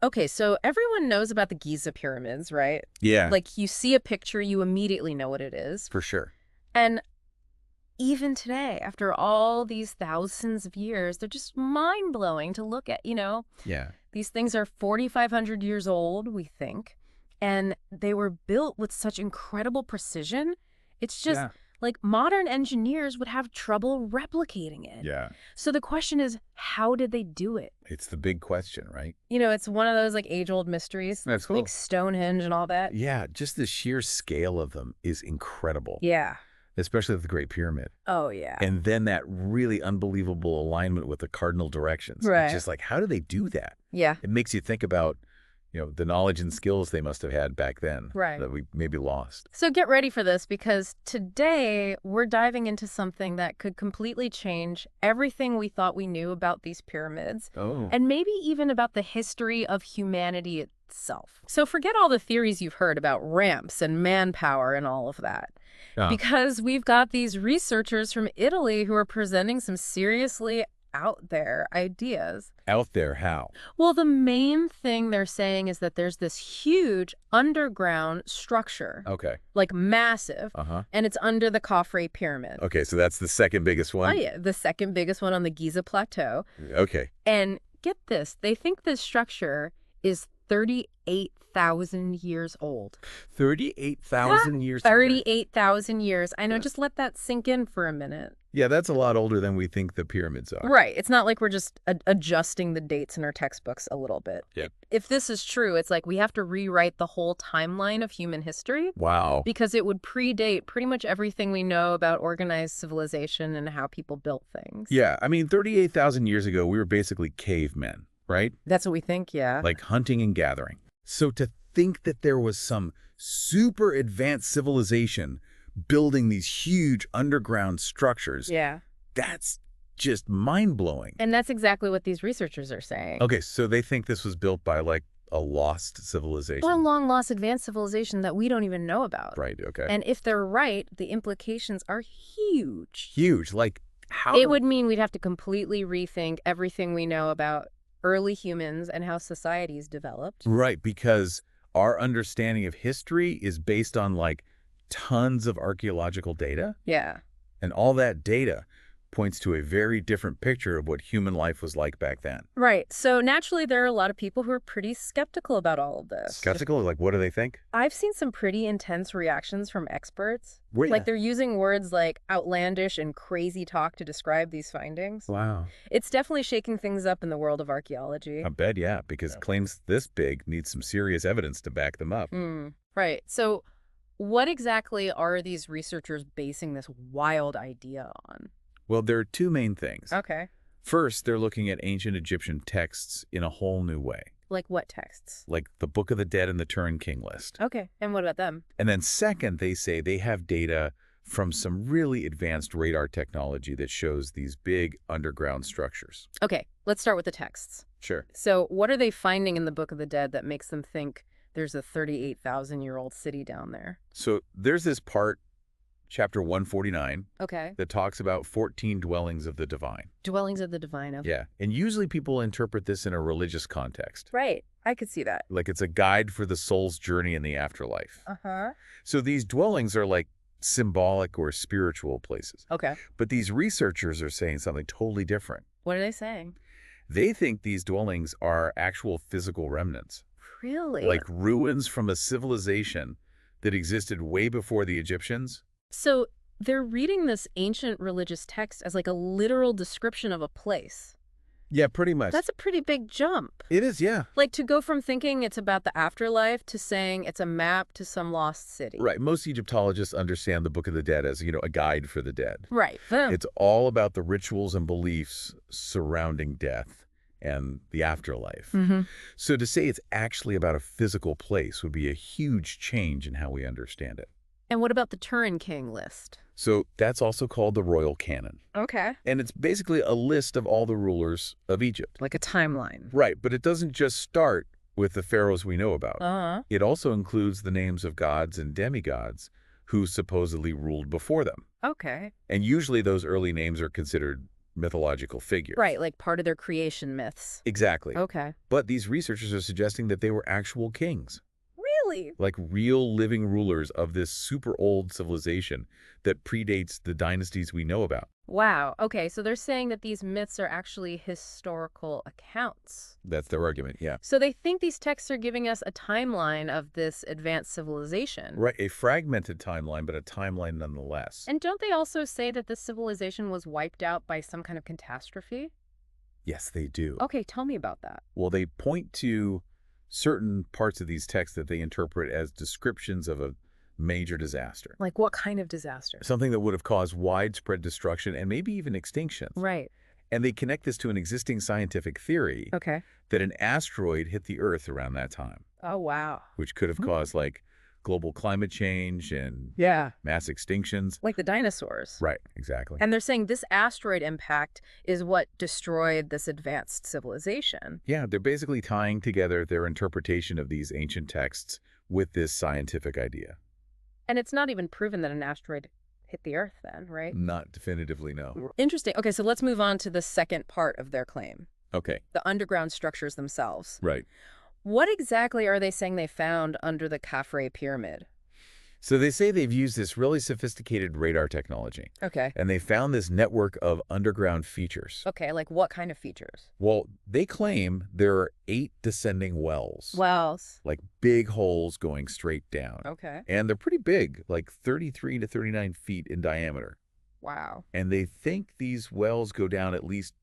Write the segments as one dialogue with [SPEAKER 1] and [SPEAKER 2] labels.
[SPEAKER 1] Okay, so everyone knows about the Giza pyramids, right?
[SPEAKER 2] Yeah,
[SPEAKER 1] Like, you see a picture, you immediately know what it is.
[SPEAKER 2] for sure.
[SPEAKER 1] And even today, after all these thousands of years, they're just mind-blowing to look at,
[SPEAKER 2] Yeah.
[SPEAKER 1] These things are 4,500 years old, we think, and they were built with such incredible precision. It's just
[SPEAKER 2] Yeah.
[SPEAKER 1] like modern engineers would have trouble replicating it.
[SPEAKER 2] Yeah.
[SPEAKER 1] So the question is, how did they do it?
[SPEAKER 2] It's the big question, right?
[SPEAKER 1] It's one of those like age-old mysteries,
[SPEAKER 2] That's cool.
[SPEAKER 1] like Stonehenge and all that.
[SPEAKER 2] Yeah, just the sheer scale of them is incredible,
[SPEAKER 1] Yeah.
[SPEAKER 2] especially with the Great Pyramid.
[SPEAKER 1] Oh, yeah.
[SPEAKER 2] And then that really unbelievable alignment with the cardinal directions.
[SPEAKER 1] Right.
[SPEAKER 2] It's just like, how do they do that?
[SPEAKER 1] Yeah.
[SPEAKER 2] It makes you think about, the knowledge and skills they must have had back then
[SPEAKER 1] Right.
[SPEAKER 2] that we maybe lost.
[SPEAKER 1] So get ready for this, because today we're diving into something that could completely change everything we thought we knew about these pyramids,
[SPEAKER 2] Oh.
[SPEAKER 1] and maybe even about the history of humanity itself. So forget all the theories you've heard about ramps and manpower and all of that, because we've got these researchers from Italy who are presenting some seriously out there ideas.
[SPEAKER 2] Out there, how?
[SPEAKER 1] Well, the main thing they're saying is that there's this huge underground structure,
[SPEAKER 2] Okay.
[SPEAKER 1] like massive,
[SPEAKER 2] Uh-huh.
[SPEAKER 1] and it's under the Khafre Pyramid.
[SPEAKER 2] Okay, so that's the second biggest
[SPEAKER 1] Oh,
[SPEAKER 2] one?
[SPEAKER 1] yeah, the second biggest one on the Giza Plateau.
[SPEAKER 2] Okay.
[SPEAKER 1] And get this, they think this structure is 38,000 years old.
[SPEAKER 2] 38,000 years.
[SPEAKER 1] 38,000 years. I know, just let that sink in for a minute.
[SPEAKER 2] Yeah, that's a lot older than we think the pyramids are.
[SPEAKER 1] Right. It's not like we're just adjusting the dates in our textbooks a little bit.
[SPEAKER 2] Yep.
[SPEAKER 1] If this is true, it's like we have to rewrite the whole timeline of human history,
[SPEAKER 2] Wow.
[SPEAKER 1] because it would predate pretty much everything we know about organized civilization and how people built things.
[SPEAKER 2] Yeah, I mean, 38,000 years ago, we were basically cavemen, right?
[SPEAKER 1] That's what we think, yeah.
[SPEAKER 2] Like hunting and gathering. So to think that there was some super advanced civilization building these huge underground structures,
[SPEAKER 1] Yeah.
[SPEAKER 2] that's just mind-blowing.
[SPEAKER 1] And that's exactly what these researchers are saying.
[SPEAKER 2] Okay, so they think this was built by like a lost civilization.
[SPEAKER 1] Or a long-lost advanced civilization that we don't even know about.
[SPEAKER 2] Right, okay.
[SPEAKER 1] And if they're right, the implications are huge.
[SPEAKER 2] Huge, like how?
[SPEAKER 1] It would mean we'd have to completely rethink everything we know about early humans and how societies developed.
[SPEAKER 2] Right, because our understanding of history is based on like tons of archaeological data.
[SPEAKER 1] Yeah.
[SPEAKER 2] And all that data points to a very different picture of what human life was like back then.
[SPEAKER 1] Right. So naturally, there are a lot of people who are pretty skeptical about all of this.
[SPEAKER 2] Skeptical? Like, what do they think?
[SPEAKER 1] I've seen some pretty intense reactions from experts.
[SPEAKER 2] Well,
[SPEAKER 1] Like
[SPEAKER 2] yeah.
[SPEAKER 1] they're using words like outlandish and crazy talk to describe these findings.
[SPEAKER 2] Wow.
[SPEAKER 1] It's definitely shaking things up in the world of archaeology.
[SPEAKER 2] I bet, yeah, because claims this big need some serious evidence to back them up.
[SPEAKER 1] Right. So what exactly are these researchers basing this wild idea on?
[SPEAKER 2] Well, there are two main things.
[SPEAKER 1] Okay.
[SPEAKER 2] First, they're looking at ancient Egyptian texts in a whole new way,
[SPEAKER 1] Like what texts?
[SPEAKER 2] like the Book of the Dead and the Turin King list.
[SPEAKER 1] Okay. And what about them?
[SPEAKER 2] And then second, they say they have data from some really advanced radar technology that shows these big underground structures.
[SPEAKER 1] Okay. Let's start with the texts.
[SPEAKER 2] Sure.
[SPEAKER 1] So what are they finding in the Book of the Dead that makes them think there's a 38,000-year-old city down there?
[SPEAKER 2] So there's this part, chapter 149,
[SPEAKER 1] Okay.
[SPEAKER 2] that talks about 14 dwellings of the divine.
[SPEAKER 1] Dwellings of the divine. Okay.
[SPEAKER 2] Yeah. And usually people interpret this in a religious context.
[SPEAKER 1] Right. I could see that.
[SPEAKER 2] Like it's a guide for the soul's journey in the afterlife.
[SPEAKER 1] Uh-huh.
[SPEAKER 2] So these dwellings are like symbolic or spiritual places.
[SPEAKER 1] Okay.
[SPEAKER 2] But these researchers are saying something totally different.
[SPEAKER 1] What are they saying?
[SPEAKER 2] They think these dwellings are actual physical remnants,
[SPEAKER 1] Really?
[SPEAKER 2] like ruins from a civilization that existed way before the Egyptians.
[SPEAKER 1] So they're reading this ancient religious text as like a literal description of a place.
[SPEAKER 2] Yeah, pretty much.
[SPEAKER 1] That's a pretty big jump.
[SPEAKER 2] It is, yeah.
[SPEAKER 1] Like to go from thinking it's about the afterlife to saying it's a map to some lost city.
[SPEAKER 2] Right. Most Egyptologists understand the Book of the Dead as, a guide for the dead.
[SPEAKER 1] Right.
[SPEAKER 2] It's all about the rituals and beliefs surrounding death and the afterlife.
[SPEAKER 1] Mm-hmm.
[SPEAKER 2] So to say it's actually about a physical place would be a huge change in how we understand it.
[SPEAKER 1] And what about the Turin King list?
[SPEAKER 2] So that's also called the Royal Canon.
[SPEAKER 1] Okay.
[SPEAKER 2] And it's basically a list of all the rulers of Egypt.
[SPEAKER 1] Like a timeline.
[SPEAKER 2] Right, but it doesn't just start with the pharaohs we know about.
[SPEAKER 1] Uh-huh.
[SPEAKER 2] It also includes the names of gods and demigods who supposedly ruled before them.
[SPEAKER 1] Okay.
[SPEAKER 2] And usually those early names are considered mythological figures.
[SPEAKER 1] Right, like part of their creation myths.
[SPEAKER 2] Exactly.
[SPEAKER 1] Okay.
[SPEAKER 2] But these researchers are suggesting that they were actual kings.
[SPEAKER 1] Really?
[SPEAKER 2] Like real living rulers of this super old civilization that predates the dynasties we know about.
[SPEAKER 1] Wow. Okay, so they're saying that these myths are actually historical accounts.
[SPEAKER 2] That's their argument, yeah.
[SPEAKER 1] So they think these texts are giving us a timeline of this advanced civilization.
[SPEAKER 2] Right, a fragmented timeline, but a timeline nonetheless.
[SPEAKER 1] And don't they also say that this civilization was wiped out by some kind of catastrophe?
[SPEAKER 2] Yes, they do.
[SPEAKER 1] Okay, tell me about that.
[SPEAKER 2] Well, they point to certain parts of these texts that they interpret as descriptions of a major disaster.
[SPEAKER 1] Like what kind of disaster?
[SPEAKER 2] Something that would have caused widespread destruction and maybe even extinctions.
[SPEAKER 1] Right.
[SPEAKER 2] And they connect this to an existing scientific theory
[SPEAKER 1] Okay.
[SPEAKER 2] that an asteroid hit the Earth around that time,
[SPEAKER 1] Oh, wow.
[SPEAKER 2] which could have caused like global climate change and
[SPEAKER 1] Yeah.
[SPEAKER 2] mass extinctions.
[SPEAKER 1] Like the dinosaurs.
[SPEAKER 2] Right, exactly.
[SPEAKER 1] And they're saying this asteroid impact is what destroyed this advanced civilization.
[SPEAKER 2] Yeah, they're basically tying together their interpretation of these ancient texts with this scientific idea.
[SPEAKER 1] And it's not even proven that an asteroid hit the Earth then, right?
[SPEAKER 2] Not definitively, no.
[SPEAKER 1] Interesting. Okay, so let's move on to the second part of their claim,
[SPEAKER 2] Okay,
[SPEAKER 1] the underground structures themselves.
[SPEAKER 2] right.
[SPEAKER 1] What exactly are they saying they found under the Khafre pyramid?
[SPEAKER 2] So they say they've used this really sophisticated radar technology,
[SPEAKER 1] Okay.
[SPEAKER 2] and they found this network of underground features.
[SPEAKER 1] Okay, like what kind of features?
[SPEAKER 2] Well, they claim there are 8 descending wells,
[SPEAKER 1] Wells.
[SPEAKER 2] like big holes going straight down.
[SPEAKER 1] Okay.
[SPEAKER 2] And they're pretty big, like 33 to 39 feet in diameter.
[SPEAKER 1] Wow.
[SPEAKER 2] And they think these wells go down at least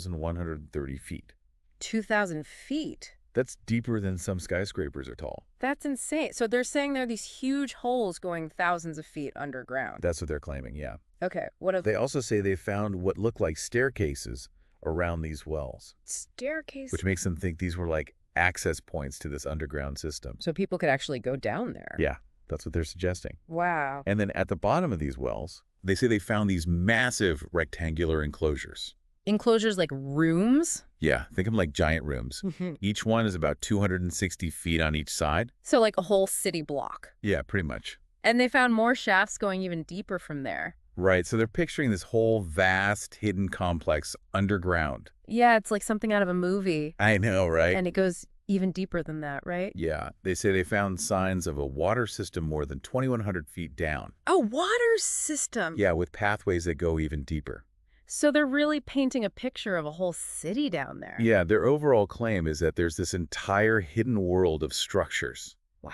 [SPEAKER 2] 2,130 feet.
[SPEAKER 1] 2,000 feet?
[SPEAKER 2] That's deeper than some skyscrapers are tall.
[SPEAKER 1] That's insane. So they're saying there are these huge holes going thousands of feet underground.
[SPEAKER 2] That's what they're claiming, yeah.
[SPEAKER 1] Okay, what if
[SPEAKER 2] They also say they found what look like staircases around these wells,
[SPEAKER 1] staircase?
[SPEAKER 2] which makes them think these were like access points to this underground system.
[SPEAKER 1] So people could actually go down there.
[SPEAKER 2] Yeah, that's what they're suggesting.
[SPEAKER 1] Wow.
[SPEAKER 2] And then at the bottom of these wells, they say they found these massive rectangular enclosures.
[SPEAKER 1] Enclosures like rooms?
[SPEAKER 2] Yeah, think of them like giant rooms. Each one is about 260 feet on each side.
[SPEAKER 1] So like a whole city block.
[SPEAKER 2] Yeah, pretty much.
[SPEAKER 1] And they found more shafts going even deeper from there.
[SPEAKER 2] Right, so they're picturing this whole vast hidden complex underground.
[SPEAKER 1] Yeah, it's like something out of a movie.
[SPEAKER 2] I know, right?
[SPEAKER 1] And it goes even deeper than that, right?
[SPEAKER 2] Yeah, they say they found signs of a water system more than 2,100 feet down.
[SPEAKER 1] A water system.
[SPEAKER 2] Yeah, with pathways that go even deeper.
[SPEAKER 1] So they're really painting a picture of a whole city down there.
[SPEAKER 2] Yeah, their overall claim is that there's this entire hidden world of structures
[SPEAKER 1] Wow.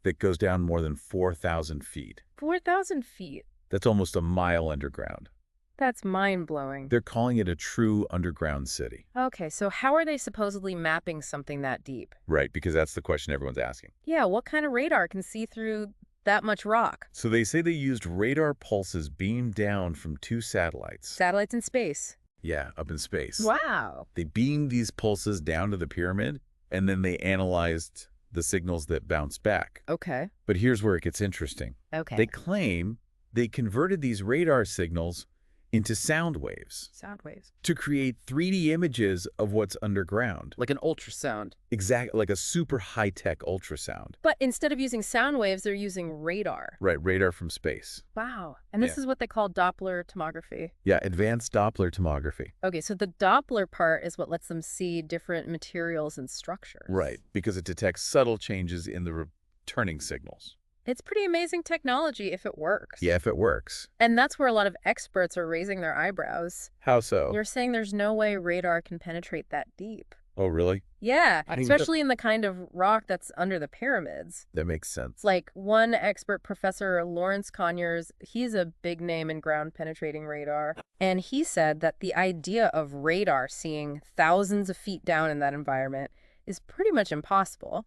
[SPEAKER 2] that goes down more than 4,000 feet.
[SPEAKER 1] 4,000 feet.
[SPEAKER 2] That's almost a mile underground.
[SPEAKER 1] That's mind-blowing.
[SPEAKER 2] They're calling it a true underground city.
[SPEAKER 1] Okay, so how are they supposedly mapping something that deep?
[SPEAKER 2] Right, because that's the question everyone's asking.
[SPEAKER 1] Yeah, what kind of radar can see through that much rock?
[SPEAKER 2] So they say they used radar pulses beamed down from 2 satellites.
[SPEAKER 1] Satellites in space.
[SPEAKER 2] Yeah, up in space.
[SPEAKER 1] Wow.
[SPEAKER 2] They beamed these pulses down to the pyramid, and then they analyzed the signals that bounced back.
[SPEAKER 1] Okay.
[SPEAKER 2] But here's where it gets interesting.
[SPEAKER 1] Okay.
[SPEAKER 2] They claim they converted these radar signals into sound waves
[SPEAKER 1] Sound waves.
[SPEAKER 2] to create 3D images of what's underground.
[SPEAKER 1] Like an ultrasound.
[SPEAKER 2] Exactly, like a super high-tech ultrasound.
[SPEAKER 1] But instead of using sound waves, they're using radar.
[SPEAKER 2] Right, radar from space.
[SPEAKER 1] Wow. And this is what they call Doppler tomography.
[SPEAKER 2] Yeah, advanced Doppler tomography.
[SPEAKER 1] Okay, so the Doppler part is what lets them see different materials and structures.
[SPEAKER 2] Right, because it detects subtle changes in the returning signals.
[SPEAKER 1] It's pretty amazing technology if it works.
[SPEAKER 2] Yeah, if it works.
[SPEAKER 1] And that's where a lot of experts are raising their eyebrows.
[SPEAKER 2] How so?
[SPEAKER 1] You're saying there's no way radar can penetrate that deep.
[SPEAKER 2] Oh, really?
[SPEAKER 1] Yeah,
[SPEAKER 2] I think
[SPEAKER 1] especially in the kind of rock that's under the pyramids.
[SPEAKER 2] That makes sense.
[SPEAKER 1] Like one expert, Professor Lawrence Conyers, he's a big name in ground penetrating radar. And he said that the idea of radar seeing thousands of feet down in that environment is pretty much impossible.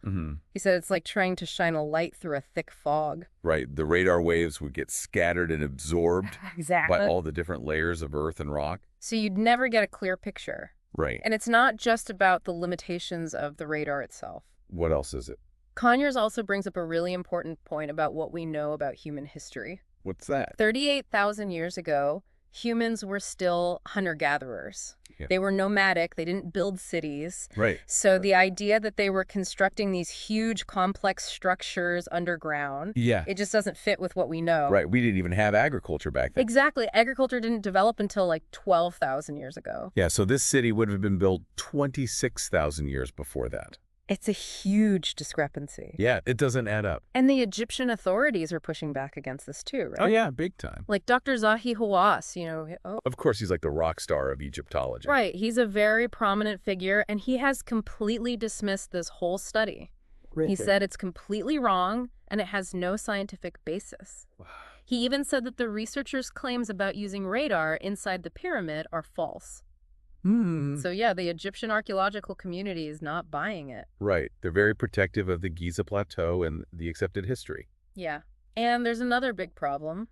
[SPEAKER 1] He said it's like trying to shine a light through a thick fog.
[SPEAKER 2] Right, the radar waves would get scattered and absorbed
[SPEAKER 1] Exactly.
[SPEAKER 2] by all the different layers of earth and rock.
[SPEAKER 1] So you'd never get a clear picture.
[SPEAKER 2] Right.
[SPEAKER 1] And it's not just about the limitations of the radar itself.
[SPEAKER 2] What else is it?
[SPEAKER 1] Conyers also brings up a really important point about what we know about human history.
[SPEAKER 2] What's that?
[SPEAKER 1] 38,000 years ago, humans were still hunter-gatherers.
[SPEAKER 2] Yeah.
[SPEAKER 1] They were nomadic. They didn't build cities.
[SPEAKER 2] Right.
[SPEAKER 1] So the idea that they were constructing these huge, complex structures underground, it just doesn't fit with what we know.
[SPEAKER 2] Right. We didn't even have agriculture back then.
[SPEAKER 1] Exactly. Agriculture didn't develop until like 12,000 years ago.
[SPEAKER 2] Yeah, so this city would have been built 26,000 years before that.
[SPEAKER 1] It's a huge discrepancy.
[SPEAKER 2] Yeah, it doesn't add up.
[SPEAKER 1] And the Egyptian authorities are pushing back against this too, right?
[SPEAKER 2] Oh, yeah, big time.
[SPEAKER 1] Like Dr. Zahi Hawass,
[SPEAKER 2] Of course, he's like the rock star of Egyptology.
[SPEAKER 1] Right. He's a very prominent figure, and he has completely dismissed this whole study. He said it's completely wrong, and it has no scientific basis.
[SPEAKER 2] Wow.
[SPEAKER 1] He even said that the researchers' claims about using radar inside the pyramid are false. So yeah, the Egyptian archaeological community is not buying it.
[SPEAKER 2] Right. They're very protective of the Giza Plateau and the accepted history.
[SPEAKER 1] Yeah. And there's another big problem.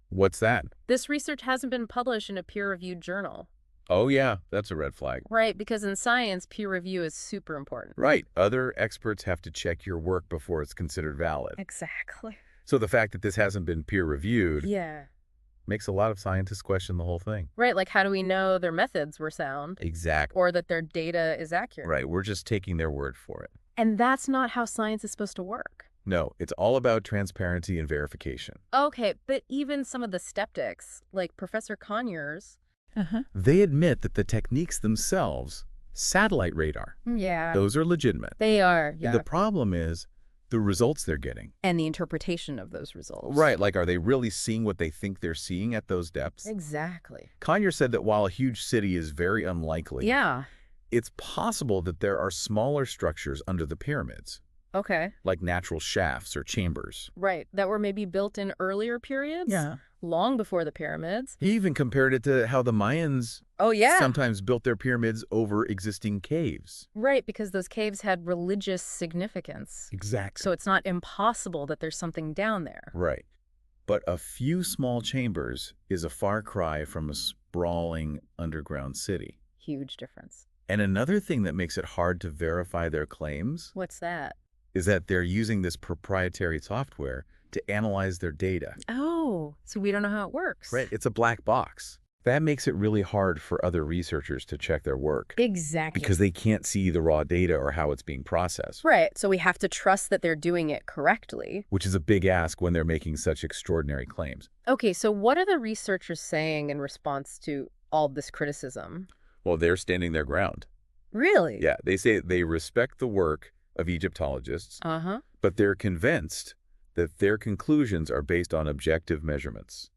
[SPEAKER 2] What's that?
[SPEAKER 1] This research hasn't been published in a peer-reviewed journal.
[SPEAKER 2] Oh, yeah, that's a red flag.
[SPEAKER 1] Right, because in science, peer review is super important.
[SPEAKER 2] Right. Other experts have to check your work before it's considered valid.
[SPEAKER 1] Exactly.
[SPEAKER 2] So the fact that this hasn't been peer-reviewed makes a lot of scientists question the whole thing.
[SPEAKER 1] Right, like how do we know their methods were sound?
[SPEAKER 2] Exactly.
[SPEAKER 1] Or that their data is accurate?
[SPEAKER 2] Right, we're just taking their word for it.
[SPEAKER 1] And that's not how science is supposed to work.
[SPEAKER 2] No, it's all about transparency and verification.
[SPEAKER 1] Okay, but even some of the skeptics, like Professor Conyers,
[SPEAKER 2] they admit that the techniques themselves, satellite radar, those are legitimate.
[SPEAKER 1] They are,
[SPEAKER 2] The problem is the results they're getting.
[SPEAKER 1] And the interpretation of those results.
[SPEAKER 2] Right, like are they really seeing what they think they're seeing at those depths?
[SPEAKER 1] Exactly.
[SPEAKER 2] Conyers said that while a huge city is very unlikely, it's possible that there are smaller structures under the pyramids.
[SPEAKER 1] Okay.
[SPEAKER 2] Like natural shafts or chambers.
[SPEAKER 1] Right, that were maybe built in earlier periods? Long before the pyramids.
[SPEAKER 2] He even compared it to how the Mayans sometimes built their pyramids over existing caves.
[SPEAKER 1] Right, because those caves had religious significance.
[SPEAKER 2] Exactly.
[SPEAKER 1] So it's not impossible that there's something down there.
[SPEAKER 2] Right. But a few small chambers is a far cry from a sprawling underground city.
[SPEAKER 1] Huge difference.
[SPEAKER 2] And another thing that makes it hard to verify their claims
[SPEAKER 1] What's that?
[SPEAKER 2] is that they're using this proprietary software to analyze their data.
[SPEAKER 1] Oh, so we don't know how it works.
[SPEAKER 2] Right, it's a black box. That makes it really hard for other researchers to check their work.
[SPEAKER 1] Exactly.
[SPEAKER 2] Because they can't see the raw data or how it's being processed.
[SPEAKER 1] Right, so we have to trust that they're doing it correctly.
[SPEAKER 2] Which is a big ask when they're making such extraordinary claims.
[SPEAKER 1] Okay, so what are the researchers saying in response to all this criticism?
[SPEAKER 2] Well, they're standing their ground.
[SPEAKER 1] Really?
[SPEAKER 2] Yeah, they say they respect the work of Egyptologists, but they're convinced that their conclusions are based on objective measurements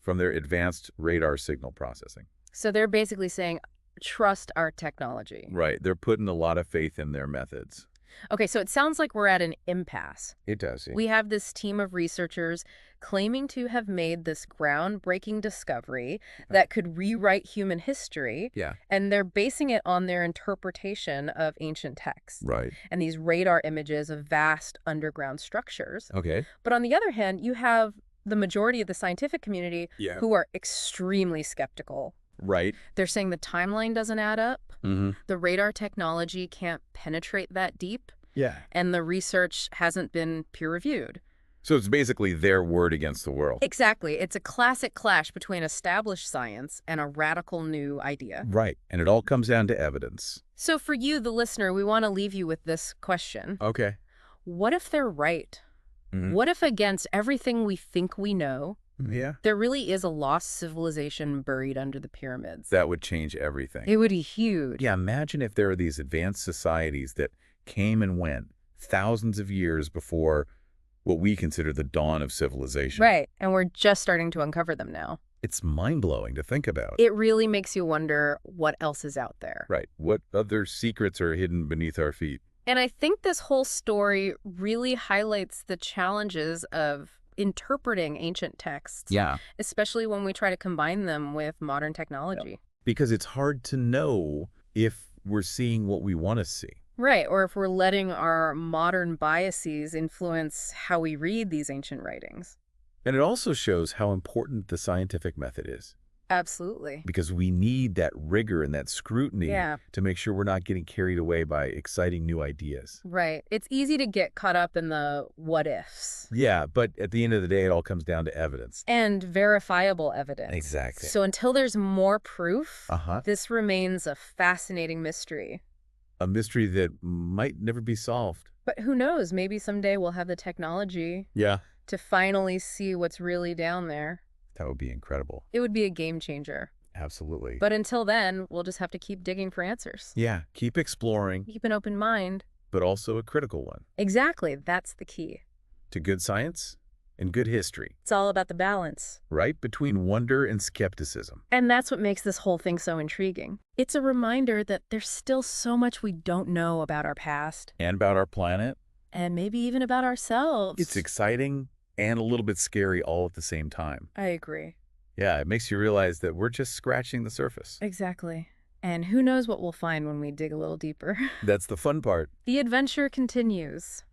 [SPEAKER 2] from their advanced radar signal processing.
[SPEAKER 1] So they're basically saying, trust our technology.
[SPEAKER 2] Right. They're putting a lot of faith in their methods.
[SPEAKER 1] Okay, so it sounds like we're at an impasse.
[SPEAKER 2] It does. Yeah.
[SPEAKER 1] We have this team of researchers claiming to have made this groundbreaking discovery that could rewrite human history. And they're basing it on their interpretation of ancient texts.
[SPEAKER 2] Right.
[SPEAKER 1] And these radar images of vast underground structures.
[SPEAKER 2] Okay.
[SPEAKER 1] But on the other hand, you have the majority of the scientific community who are extremely skeptical.
[SPEAKER 2] Right.
[SPEAKER 1] They're saying the timeline doesn't add up. The radar technology can't penetrate that deep. And the research hasn't been peer-reviewed.
[SPEAKER 2] So it's basically their word against the world.
[SPEAKER 1] Exactly. It's a classic clash between established science and a radical new idea.
[SPEAKER 2] Right. And it all comes down to evidence.
[SPEAKER 1] So for you, the listener, we want to leave you with this question.
[SPEAKER 2] Okay.
[SPEAKER 1] What if they're right? What if against everything we think we know, there really is a lost civilization buried under the pyramids?
[SPEAKER 2] That would change everything.
[SPEAKER 1] It would be huge.
[SPEAKER 2] Yeah, imagine if there are these advanced societies that came and went thousands of years before what we consider the dawn of civilization.
[SPEAKER 1] Right, and we're just starting to uncover them now.
[SPEAKER 2] It's mind-blowing to think about.
[SPEAKER 1] It really makes you wonder what else is out there.
[SPEAKER 2] Right, what other secrets are hidden beneath our feet?
[SPEAKER 1] And I think this whole story really highlights the challenges of interpreting ancient texts. Especially when we try to combine them with modern technology.
[SPEAKER 2] Because it's hard to know if we're seeing what we want to see.
[SPEAKER 1] Right, or if we're letting our modern biases influence how we read these ancient writings.
[SPEAKER 2] And it also shows how important the scientific method is.
[SPEAKER 1] Absolutely.
[SPEAKER 2] Because we need that rigor and that scrutiny to make sure we're not getting carried away by exciting new ideas.
[SPEAKER 1] Right. It's easy to get caught up in the what ifs.
[SPEAKER 2] Yeah, but at the end of the day, it all comes down to evidence.
[SPEAKER 1] And verifiable evidence.
[SPEAKER 2] Exactly.
[SPEAKER 1] So until there's more proof, this remains a fascinating mystery.
[SPEAKER 2] A mystery that might never be solved.
[SPEAKER 1] But who knows? Maybe someday we'll have the technology to finally see what's really down there.
[SPEAKER 2] That would be incredible.
[SPEAKER 1] It would be a game changer.
[SPEAKER 2] Absolutely.
[SPEAKER 1] But until then, we'll just have to keep digging for answers.
[SPEAKER 2] Yeah, keep exploring.
[SPEAKER 1] Keep an open mind.
[SPEAKER 2] But also a critical one.
[SPEAKER 1] Exactly. That's the key.
[SPEAKER 2] To good science and good history.
[SPEAKER 1] It's all about the balance.
[SPEAKER 2] Right between wonder and skepticism.
[SPEAKER 1] And that's what makes this whole thing so intriguing. It's a reminder that there's still so much we don't know about our past.
[SPEAKER 2] And about our planet.
[SPEAKER 1] And maybe even about ourselves.
[SPEAKER 2] It's exciting and a little bit scary all at the same time.
[SPEAKER 1] I agree.
[SPEAKER 2] Yeah, it makes you realize that we're just scratching the surface.
[SPEAKER 1] Exactly. And who knows what we'll find when we dig a little deeper.
[SPEAKER 2] That's the fun part.
[SPEAKER 1] The adventure continues.